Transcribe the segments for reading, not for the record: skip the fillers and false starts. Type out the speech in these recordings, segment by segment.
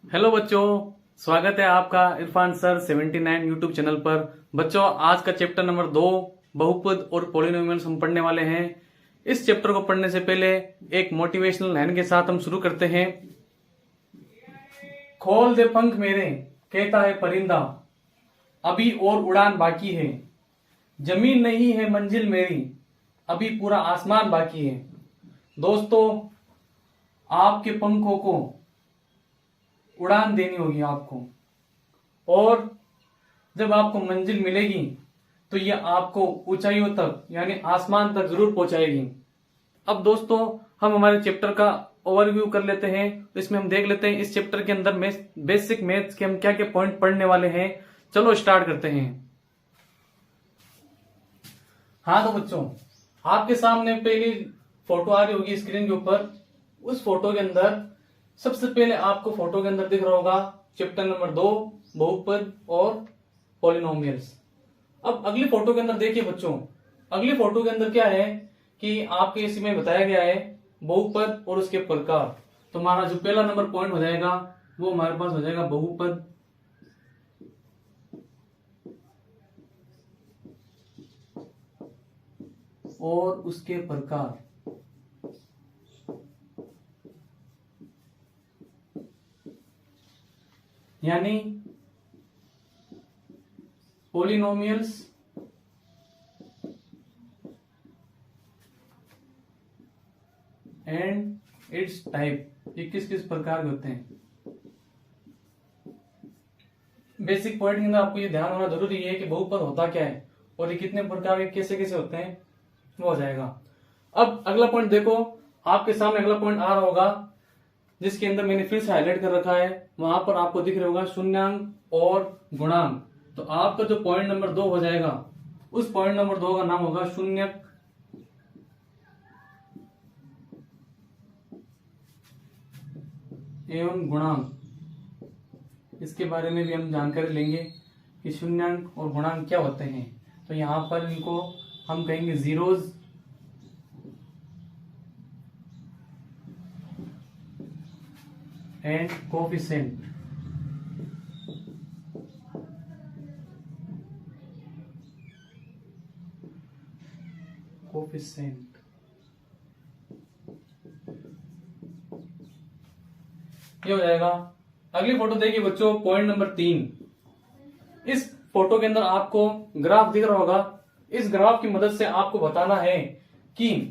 Hello बच्चों, स्वागत है आपका इरफान सर 79 यूट्यूब चैनल पर। बच्चों, आज का चैप्टर नंबर 2 बहुपद और पॉलिनोमियल्स हम पढ़ने वाले हैं। इस चैप्टर को पढ़ने से पहले एक मोटिवेशनल लाइन के साथ हम शुरू करते हैं। खोल दे पंख मेरे, कहता है परिंदा, अभी और उड़ान बाकी है। जमीन नहीं है मंजिल मेरी, अभी पूरा आसमान बाकी है। दोस्तों, आपके पंखों को उड़ान देनी होगी आपको, और जब आपको मंजिल मिलेगी तो ये आपको ऊंचाइयों तक यानी आसमान तक जरूर पहुंचाएगी। अब दोस्तों, हम हमारे चैप्टर का ओवरव्यू कर लेते हैं। तो इसमें हम देख लेते हैं इस चैप्टर के अंदर बेसिक मैथ्स के हम क्या क्या पॉइंट पढ़ने वाले हैं। चलो स्टार्ट करते हैं। हाँ तो बच्चों, आपके सामने पहली फोटो आ रही होगी स्क्रीन के ऊपर। उस फोटो के अंदर सबसे पहले आपको फोटो के अंदर दिख रहा होगा चैप्टर नंबर 2 बहुपद और पॉलिनोमियल्स। अब अगली फोटो के अंदर देखिए बच्चों, अगली फोटो के अंदर क्या है कि आपके इसमें बताया गया है बहुपद और उसके प्रकार। तो हमारा जो पहला नंबर पॉइंट हो जाएगा वो हमारे पास हो जाएगा बहुपद और उसके प्रकार। यानी पॉलिनोमियल्स एंड इट्स टाइप, ये किस किस प्रकार के होते हैं। बेसिक पॉइंट के अंदर आपको ये ध्यान होना जरूरी है कि बहुपद होता क्या है और ये कितने प्रकार के कैसे कैसे होते हैं, वो हो जाएगा। अब अगला पॉइंट देखो, आपके सामने अगला पॉइंट आ रहा होगा जिसके अंदर मैंने फिर से हाईलाइट कर रखा है। वहां पर आपको दिख रहा होगा शून्यांक और गुणांक। तो आपका जो पॉइंट नंबर 2 हो जाएगा, उस पॉइंट नंबर 2 का नाम होगा शून्यक एवं गुणांक। इसके बारे में भी हम जानकारी लेंगे कि शून्यांक और गुणांक क्या होते हैं। तो यहां पर इनको हम कहेंगे जीरोज एंड कोफिशिएंट। कोफिशिएंट ये हो जाएगा। अगली फोटो देखिए बच्चों, पॉइंट नंबर 3। इस फोटो के अंदर आपको ग्राफ दिख रहा होगा। इस ग्राफ की मदद से आपको बताना है कि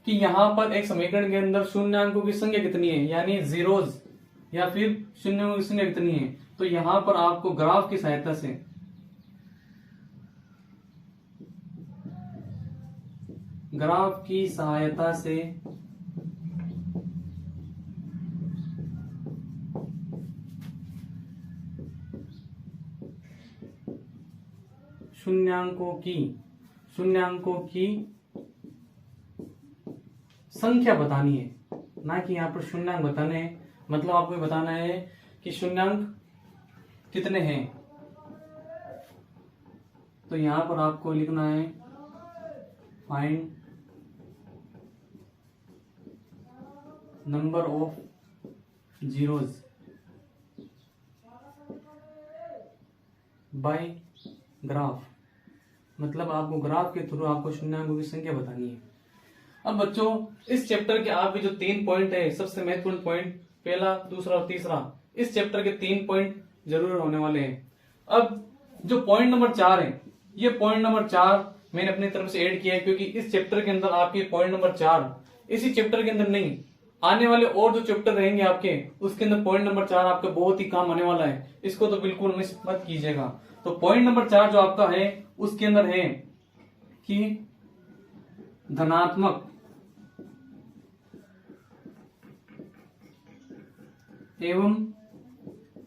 यहां पर एक समीकरण के अंदर शून्यांकों की संख्या कितनी है, यानी जीरोज या फिर शून्यों की संख्या कितनी है। तो यहां पर आपको ग्राफ की सहायता से शून्यांकों की संख्या बतानी है, ना कि यहां पर शून्यांक बताने हैं। मतलब आपको ये बताना है कि शून्यांक कितने हैं। तो यहां पर आपको लिखना है find number of zeros by graph. मतलब आपको ग्राफ के थ्रू आपको शून्यांकों की संख्या बतानी है। अब बच्चों, इस चैप्टर के आपके जो 3 पॉइंट है, सबसे महत्वपूर्ण पॉइंट पहला, दूसरा और तीसरा, इस चैप्टर के 3 पॉइंट जरूर होने वाले हैं। अब जो पॉइंट नंबर 4 है, ये पॉइंट नंबर 4 मैंने अपनी तरफ से ऐड किया है, क्योंकि इस चैप्टर के अंदर आपके पॉइंट नंबर 4 इसी चैप्टर के अंदर नहीं, आने वाले और जो चैप्टर रहेंगे आपके, उसके अंदर पॉइंट नंबर 4 आपका बहुत ही काम आने वाला है। इसको तो बिल्कुल मिस मत कीजिएगा। तो पॉइंट नंबर 4 जो आपका है, उसके अंदर है कि धनात्मक एवं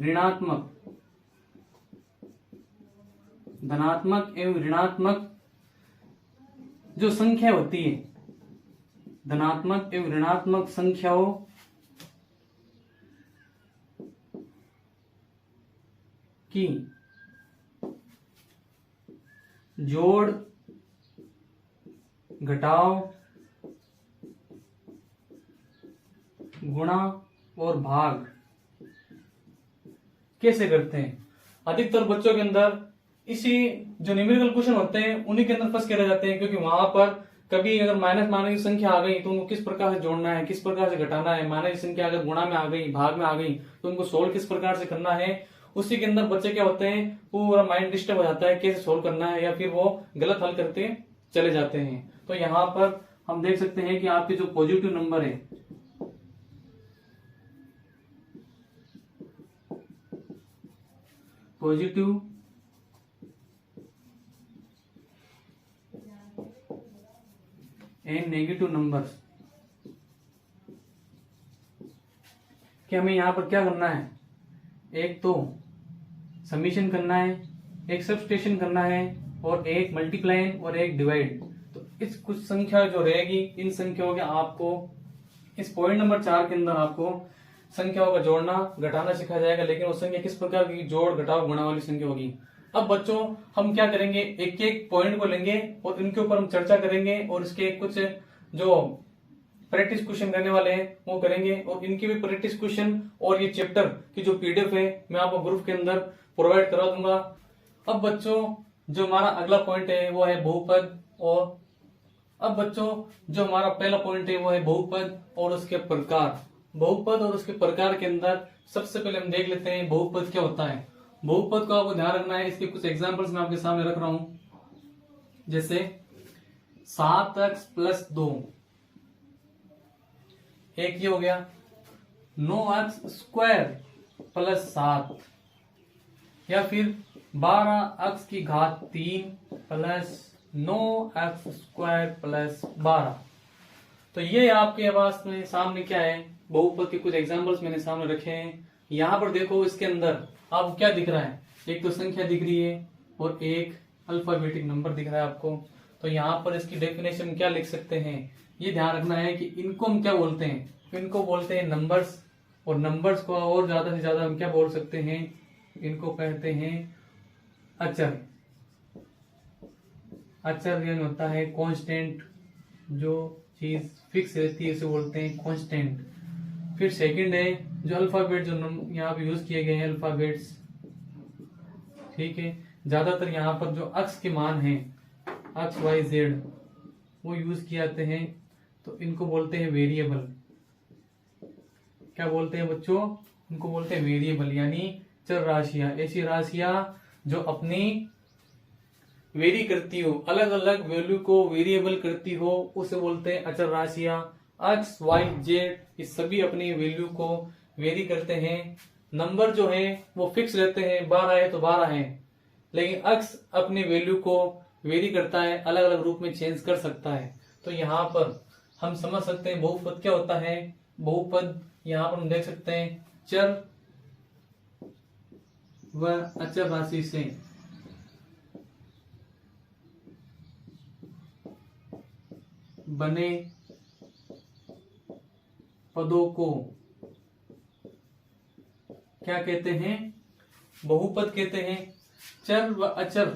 ऋणात्मक, धनात्मक एवं ऋणात्मक जो संख्या होती है, धनात्मक एवं ऋणात्मक संख्याओं की जोड़, घटाव, गुणा और भाग कैसे करते हैं। अधिकतर बच्चों के अंदर इसी जो न्यूमेरिकल क्वेश्चन होते हैं उन्हीं के अंदर फंस के रह जाते हैं, क्योंकि वहां पर कभी अगर माइनस माने की संख्या आ गई तो उनको किस प्रकार से जोड़ना है, किस प्रकार से घटाना है, माने की संख्या अगर गुणा में आ गई, भाग में आ गई तो उनको सोल्व किस प्रकार से करना है, उसी के अंदर बच्चे क्या होते हैं पूरा माइंड डिस्टर्ब हो जाता है कैसे सोल्व करना है, या फिर वो गलत हल करते चले जाते हैं। तो यहाँ पर हम देख सकते हैं कि आपके जो पॉजिटिव नंबर है, पॉजिटिव एंड नेगेटिव नंबर्स, कि हमें यहाँ पर क्या करना है, एक तो समीशन करना है, एक सबस्ट्रेशन करना है, और एक मल्टीप्लाइन और एक डिवाइड। तो इस कुछ संख्या जो रहेगी इन संख्याओं के आपको इस पॉइंट नंबर 4 के अंदर आपको संख्याओं का जोड़ना घटाना सिखाया जाएगा, लेकिन वो संख्या किस प्रकार की जोड़ घटाव गुणा वाली संख्या होगी। अब बच्चों हम क्या करेंगे, एक एक पॉइंट को लेंगे और इनके ऊपर हम चर्चा करेंगे और इसके कुछ जो प्रैक्टिस क्वेश्चन करने वाले हैं वो करेंगे, और इनके भी प्रैक्टिस क्वेश्चन और ये चैप्टर की जो पीडीएफ है मैं आपको ग्रुप के अंदर प्रोवाइड करा दूंगा। अब बच्चों जो हमारा अगला पॉइंट है वो है बहुपद, और अब बच्चों जो हमारा पहला पॉइंट है वो है बहुपद और उसके प्रकार। बहुपद और उसके प्रकार के अंदर सबसे पहले हम देख लेते हैं बहुपद क्या होता है। बहुपद को आपको ध्यान रखना है, इसके कुछ एग्जांपल्स मैं आपके सामने रख रहा हूं, जैसे 7x + 2, एक ये हो गया 9x² + 7, या फिर 12x³ + 9x² + 12। तो ये आपके पास में सामने क्या है, बहुपद के कुछ एग्जांपल्स मैंने सामने रखे हैं। यहां पर देखो इसके अंदर आपको क्या दिख रहा है, एक तो संख्या दिख रही है और एक अल्फाबेटिक नंबर दिख रहा है आपको। तो यहाँ पर इसकी डेफिनेशन क्या लिख सकते हैं, ये ध्यान रखना है कि इनको हम क्या बोलते हैं, इनको बोलते हैं नंबर्स, और नंबर्स को और ज्यादा से ज्यादा हम क्या बोल सकते हैं, इनको कहते हैं अचर। अचर यानी होता है कांस्टेंट, जो चीज फिक्स रहती है उसे बोलते हैं कांस्टेंट। फिर सेकंड है जो अल्फाबेट, जो यहाँ पे यूज किए गए हैं अल्फाबेट्स, ठीक है। ज्यादातर यहाँ पर जो अक्स के मान हैं एक्स वाई जेड वो यूज किए जाते हैं, तो इनको बोलते हैं वेरिएबल। क्या बोलते हैं बच्चों, इनको बोलते हैं वेरिएबल, यानी चर राशियां, ऐसी राशियां जो अपनी वेरी करती हो, अलग अलग वैल्यू को वेरिएबल करती हो, उसे बोलते हैं अचर राशियां। एक्स वाई जेड ये सभी अपनी वैल्यू को वेरी करते हैं। नंबर जो है वो फिक्स रहते हैं, 12 है तो 12 है, लेकिन एक्स अपनी वैल्यू को वेरी करता है, अलग अलग रूप में चेंज कर सकता है। तो यहाँ पर हम समझ सकते हैं बहुपद क्या होता है। बहुपद यहाँ पर हम देख सकते हैं चर व अचर राशि से बने पदों को क्या कहते हैं, बहुपद कहते हैं। चर व अचर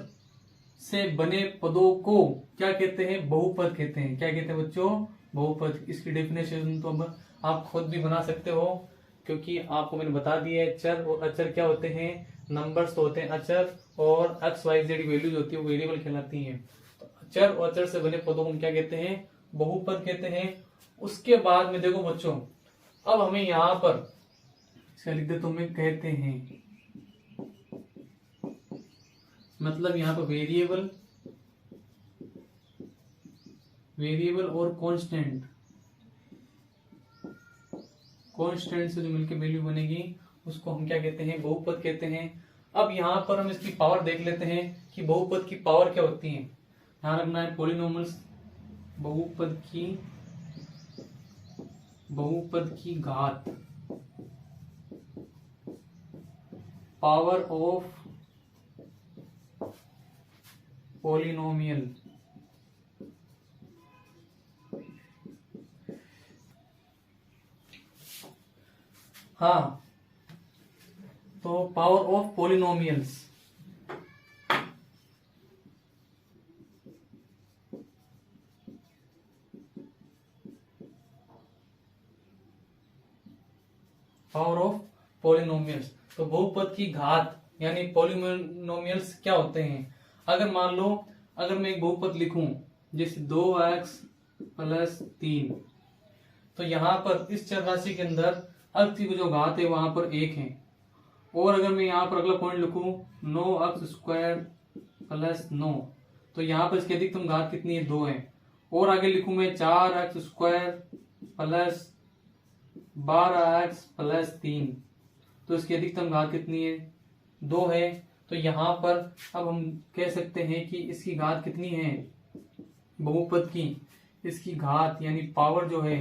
से बने पदों को क्या कहते हैं, बहुपद कहते हैं। क्या कहते हैं बच्चों, बहुपद। इसकी डेफिनेशन तो अब आप खुद भी बना सकते हो, क्योंकि आपको मैंने बता दिया है चर और अचर क्या होते हैं, नंबर्स तो होते हैं अचर, और एक्स वाई जेड वैल्यूज होती है वो वेरिएबल कहलाती हैं। तो चर और अचर से बने पदों को क्या कहते हैं, बहुपद कहते हैं। उसके बाद में देखो बच्चों, अब हमें यहाँ पर इसका लिख दे तो हमें कहते हैं, मतलब यहाँ पर वेरिएबल, वेरिएबल और कांस्टेंट, कांस्टेंट से जो मिलकर वैल्यू बनेगी उसको हम क्या कहते हैं, बहुपद कहते हैं। अब यहाँ पर हम इसकी पावर देख लेते हैं कि बहुपद की पावर क्या होती है। ध्यान रखना है पॉलिनोमियल्स, बहुपद की घात, पावर ऑफ पॉलिनोमियल। हाँ, तो power of polynomials, power of polynomials. तो बहुपद की घात यानी पॉलिनोमियल्स क्या होते हैं? अगर मान लो अगर मैं एक बहुपद लिखूं जैसे 2x प्लस 3, तो यहाँ पर इस चर राशि के अंदर x की जो घात है वहां पर 1 है। और अगर मैं यहाँ पर अगला पॉइंट लिखूं 9x² प्लस 9, तो यहाँ पर इसकी अधिकतम घात कितनी है? 2 है। और आगे लिखूं मैं 4x² प्लस 12x प्लस 3, तो इसकी अधिकतम घात कितनी है? 2 है। तो यहाँ पर अब हम कह सकते हैं कि इसकी घात कितनी है बहुपद की? इसकी घात यानी पावर जो है,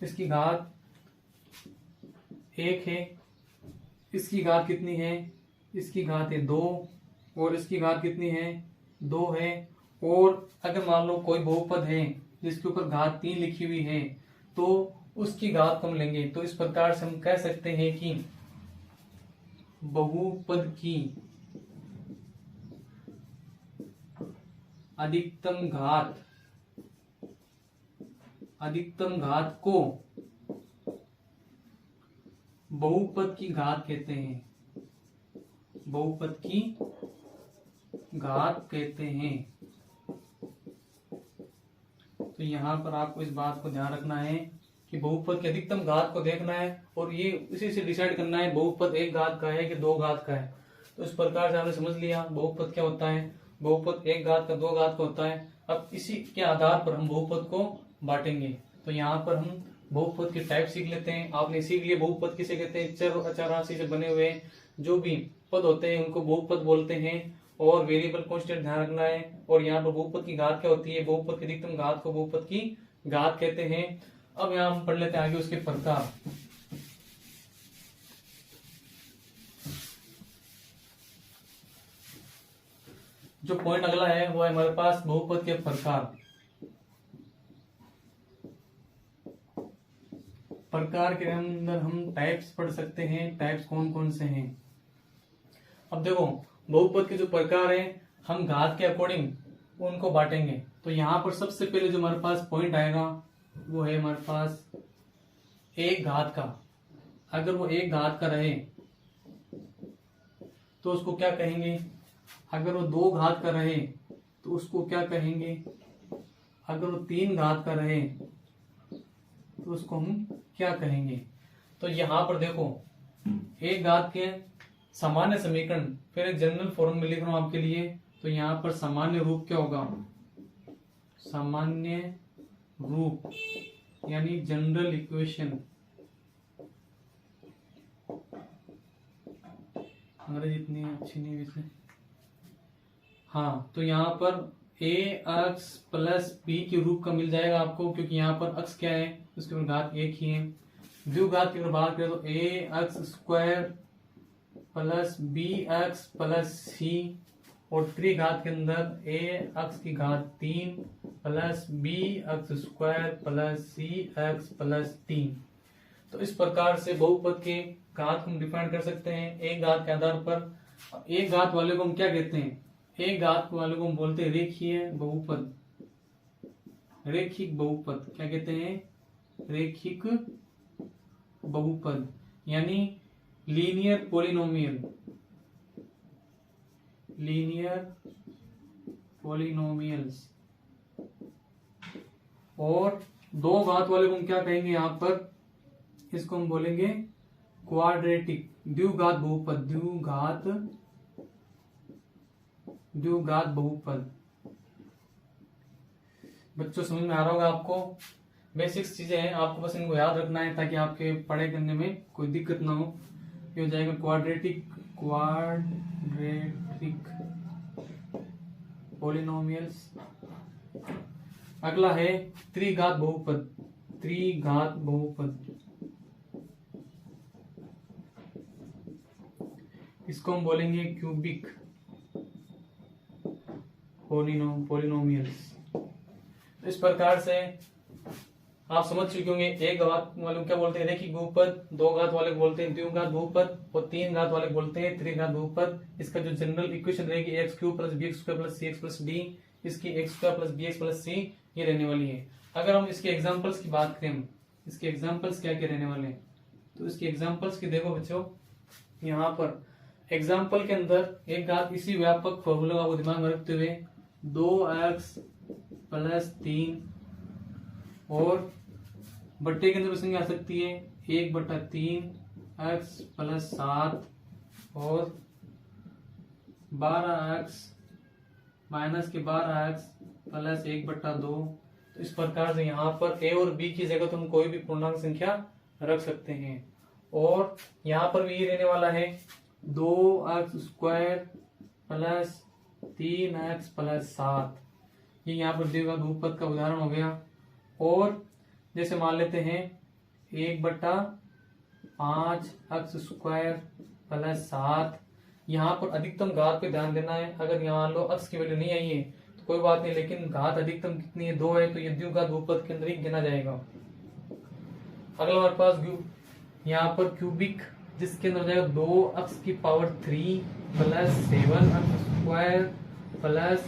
इसकी घात 1 है। इसकी घात कितनी है? इसकी घात है 2। और इसकी घात कितनी है? 2 है। और अगर मान लो कोई बहुपद है जिसके ऊपर घात 3 लिखी हुई है, तो उसकी घात हम लेंगे। तो इस प्रकार से हम कह सकते हैं कि बहुपद की अधिकतम घात को बहुपद की घात कहते हैं। बहुपद की घात कहते हैं। तो यहाँ पर आपको इस बात को ध्यान रखना है कि बहुपद की अधिकतम घात को देखना है और ये इसी से डिसाइड करना है बहुपद 1 घात का है कि 2 घात का है। तो इस प्रकार से हमने समझ लिया बहुपद क्या होता है। बहुपद 1 घात का 2 घात का होता है। अब इसी के आधार पर हम बहुपद को बांटेंगे। तो यहाँ पर हम बहुपद की टाइप सीख लेते हैं। आपने सीख लिया बहुपद किसे कहते हैं? चर और अचर राशि से बने हुए जो भी पद होते हैं उनको बहुपद बोलते हैं। और वेरिएबल कांस्टेंट ध्यान रखना है। और यहाँ पर बहुपद की घात क्या होती है? बहुपद की अधिकतम घात को बहुपद की घात कहते हैं। अब यहाँ हम पढ़ लेते हैं आगे उसके प्रकार। जो पॉइंट अगला है वो है हमारे पास बहुपद के प्रकार। प्रकार के अंदर हम टाइप्स पढ़ सकते हैं। टाइप्स कौन कौन से हैं? अब देखो बहुपद के जो प्रकार हैं हम घात के अकॉर्डिंग उनको बांटेंगे। तो यहाँ पर सबसे पहले जो हमारे पास पॉइंट आएगा वो है हमारे पास 1 घात का। अगर वो 1 घात का रहे तो उसको क्या कहेंगे? अगर वो 2 घात का रहे तो उसको क्या कहेंगे? अगर वो 3 घात का रहे तो उसको हम क्या कहेंगे? तो यहाँ पर देखो 1 घात के सामान्य समीकरण, फिर एक जनरल फॉर्म में लिख रहा हूं आपके लिए। तो यहाँ पर सामान्य रूप क्या होगा? सामान्य रूप यानी जनरल इक्वेशन। अंग्रेजी इतनी अच्छी नहीं वैसे। हाँ, तो यहाँ पर ax प्लस बी के रूप का मिल जाएगा आपको, क्योंकि यहाँ पर x क्या है? उसके ऊपर घात 1 ही है। द्विघात की अगर बात करें तो ax² plus bx plus c, और त्रिघात के अंदर ax की घात 3 plus bx² plus cx plus 3। तो इस प्रकार से बहुपद के घात को हम डिफाइन कर सकते हैं 1 घात के आधार पर। 1 घात वाले को हम क्या कहते हैं? 1 घात वाले को हम बोलते हैं रेखीय बहुपद। रेखिक बहुपद क्या कहते हैं? रेखिक बहुपद यानी लीनियर पॉलिनोमियल। Linear polynomials. और 2 घात वाले को हम क्या कहेंगे? यहाँ पर इसको हम बोलेंगे क्वाड्रेटिक द्विघात बहुपद। द्विघात बहुपद। बच्चों समझ में आ रहा होगा आपको? बेसिक्स चीजें हैं, आपको बस इनको याद रखना है ताकि आपके पढ़ाई करने में कोई दिक्कत ना हो। ये हो जाएगा क्वाड्रेटिक पॉलिनोमियल्स। अगला है त्रिघात बहुपद। त्रिघात बहुपद, इसको हम बोलेंगे क्यूबिक पॉलिनोमियल्स। इस प्रकार से आप समझ चुके होंगे 1 घात वाले को क्या बोलते हैं? रेखिक बहुपद। 2 घात वाले को बोलते हैं द्विघात बहुपद, और 3 घात वाले को बोलते हैं त्रिघात बहुपद। इसका जो जनरल इक्वेशन रहेगी x³ plus bx² plus cx plus d, इसकी x² plus bx plus c ये रहने वाली है। अगर हम इसके एग्जांपल्स की बात करें इसके एग्जाम्पल्स क्या क्या रहने वाले हैं। तो इसके एग्जाम्पल्स की देखो बच्चों, यहाँ पर एग्जाम्पल के अंदर एक घात इसी व्यापक फॉर्मूला को दिमाग में रखते हुए 2x प्लस 3 और बट्टे के अंदर संख्या आ सकती है 1/3 x प्लस 7 और 12x माइनस के 12x प्लस 1/2। तो इस प्रकार से यहाँ पर a और b की जगह तुम कोई भी पूर्णांक संख्या रख सकते हैं। और यहाँ पर भी ये रहने वाला है 2x² प्लस 3x प्लस 7। ये यहाँ पर दिए गए बहुपद का उदाहरण हो गया। और जैसे मान लेते हैं 1/5x² प्लस 7। यहाँ पर अधिकतम घात पे ध्यान देना है। अगर यहाँ मान लो x की वैल्यू नहीं आई है तो कोई बात नहीं, लेकिन घात अधिकतम कितनी है 2 है, तो ये द्विघात बहुपद के अंदर ही गिना जाएगा। अगला हमारे पास यहाँ पर क्यूबिक, जिसके अंदर जाएगा 2x³ plus 7x² plus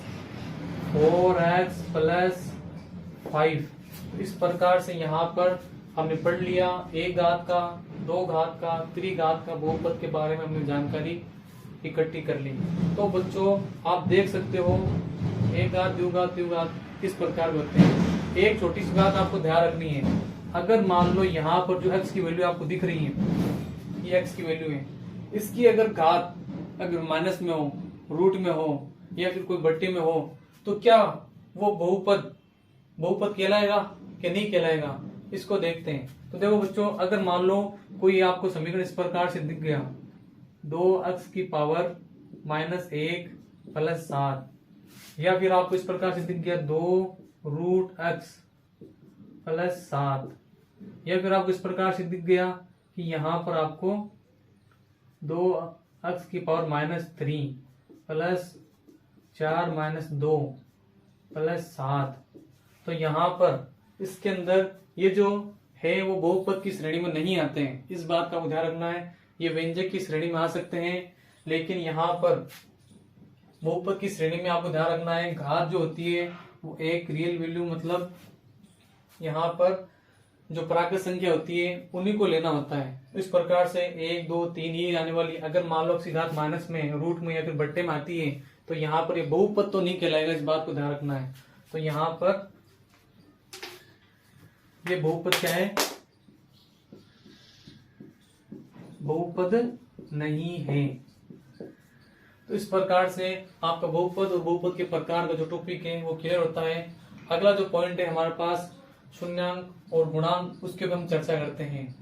4x plus 5। इस प्रकार से यहाँ पर हमने पढ़ लिया एक घात का, दो घात का, त्रिघात का बहुपद के बारे में हमने जानकारी इकट्ठी कर ली। तो बच्चों आप देख सकते हो एक घात, द्विघात, त्रिघात किस प्रकार होते हैं। एक छोटी सी बात आपको ध्यान रखनी है, अगर मान लो यहाँ पर जो x की वैल्यू आपको दिख रही है, ये x की वैल्यू है, इसकी अगर घात अगर माइनस में हो, रूट में हो या फिर कोई बट्टे में हो, तो क्या वो बहुपद कहलाएगा कि नहीं कहलाएगा, इसको देखते हैं। तो देखो बच्चों, अगर मान लो कोई आपको समीकरण इस प्रकार से दिख गया 2x⁻⁻1 प्लस 7, या फिर आपको इस प्रकार से दिख गया 2√x प्लस 7, या फिर आपको इस प्रकार से दिख गया कि यहाँ पर आपको 2x⁻³ प्लस 4-2 प्लस 7। तो यहाँ पर इसके अंदर ये जो है वो बहुपद की श्रेणी में नहीं आते हैं, इस बात का ध्यान रखना है। ये व्यंजक की श्रेणी में आ सकते हैं, लेकिन यहाँ पर बहुपद की श्रेणी में आपको ध्यान रखना है घात जो होती है वो एक रियल वैल्यू, मतलब यहाँ पर जो प्राकृत संख्या होती है उन्हीं को लेना होता है। इस प्रकार से 1, 2, 3 ये आने वाली, अगर मान लो किसी घात माइनस में, रूट में या फिर बट्टे में आती है तो यहाँ पर ये बहुपद तो नहीं कहलाएगा, इस बात को ध्यान रखना है। तो यहाँ पर ये बहुपद क्या है, बहुपद नहीं है। तो इस प्रकार से आपका बहुपद और बहुपद के प्रकार का जो टॉपिक है वो क्लियर होता है। अगला जो पॉइंट है हमारे पास शून्यांक और गुणांक, उसके ऊपर हम चर्चा करते हैं।